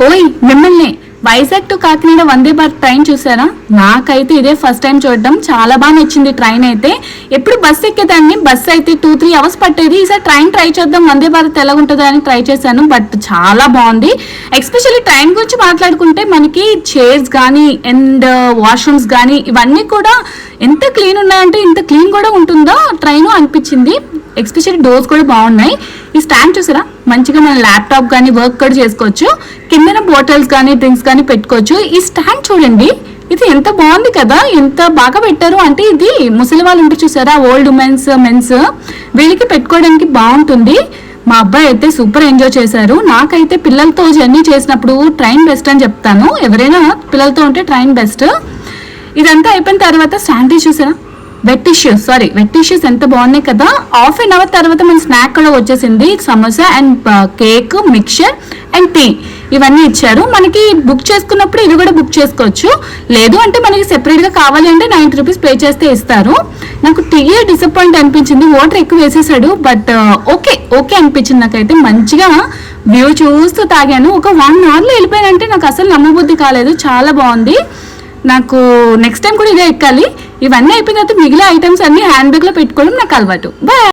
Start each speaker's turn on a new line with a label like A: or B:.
A: ఓయ్ మిమ్మల్ని Vizag to Kakinada Vande Bharat train చూసారా? నాకైతే ఇదే ఫస్ట్ టైం చూడడం. చాలా బాగా నచ్చింది ట్రైన్ అయితే. ఎప్పుడు బస్సు ఎక్కేదాన్ని, బస్సు అయితే 2-3 అవర్స్ పట్టేది. ఈసారి ట్రైన్ ట్రై చేద్దాం, వందే భారత్ ఎలా ఉంటుందో అని ట్రై చేశాను. బట్ చాలా బాగుంది. ఎస్పెషల్లీ ట్రైన్ గురించి మాట్లాడుకుంటే మనకి చైర్స్ కానీ అండ్ వాష్రూమ్స్ కానీ ఇవన్నీ కూడా ఎంత క్లీన్ ఉన్నాయంటే ఇంత క్లీన్ కూడా ఉంటుందా ట్రైన్ అనిపించింది. ఎస్పెషల్లీ డోర్స్ కూడా బాగున్నాయి. ఈ స్టాండ్ చూసారా, మంచిగా మన ల్యాప్టాప్ కానీ వర్క్ కూడా చేసుకోవచ్చు. కిందన బాటిల్స్ కానీ డ్రింక్స్ కానీ పెట్టుకోవచ్చు. ఈ స్టాండ్ చూడండి, ఇది ఎంత బాగుంది కదా, ఎంత బాగా పెట్టారు. అంటే ఇది ముసలి వాళ్ళు ఉంటే చూసారా, ఓల్డ్ ఉమెన్స్ మెన్స్ వీళ్ళకి పెట్టుకోవడానికి బాగుంటుంది. మా అబ్బాయి అయితే సూపర్ ఎంజాయ్ చేశారు. నాకైతే పిల్లలతో జర్నీ చేసినప్పుడు ట్రైన్ బెస్ట్ అని చెప్తాను. ఎవరైనా పిల్లలతో ఉంటే ట్రైన్ బెస్ట్. ఇదంతా అయిపోయిన తర్వాత శానిటరీ చూసారా, వెట్ టిష్యూస్ ఎంత బాగున్నాయి కదా. హాఫ్ అన్ అవర్ తర్వాత మన స్నాక్ కూడా వచ్చేసింది. Samosa and cake, mixture and tea ఇవన్నీ ఇచ్చారు. మనకి బుక్ చేసుకున్నప్పుడు ఇవి కూడా బుక్ చేసుకోవచ్చు. లేదు అంటే మనకి సెపరేట్ గా కావాలి అంటే 90 రూపీస్ పే చేస్తే ఇస్తారు. నాకు టీ డిసప్పాయింట్ అనిపించింది, వాటర్ ఎక్కువ వేసేసాడు. బట్ ఓకే అనిపించింది నాకైతే. మంచిగా వ్యూ చూస్తూ తాగాను. ఒక 1 అవర్లో వెళ్ళిపోయానంటే నాకు అసలు నమ్మబుద్ధి కాలేదు. చాలా బాగుంది. నాకు నెక్స్ట్ టైం కూడా ఇదే ఎక్కాలి. ఇవన్నీ అయిపోయిన తర్వాత మిగిలిన ఐటమ్స్ అన్ని హ్యాండ్ బ్యాగ్ లో పెట్టుకోవడం నాకు అలవాటు. బాయ్.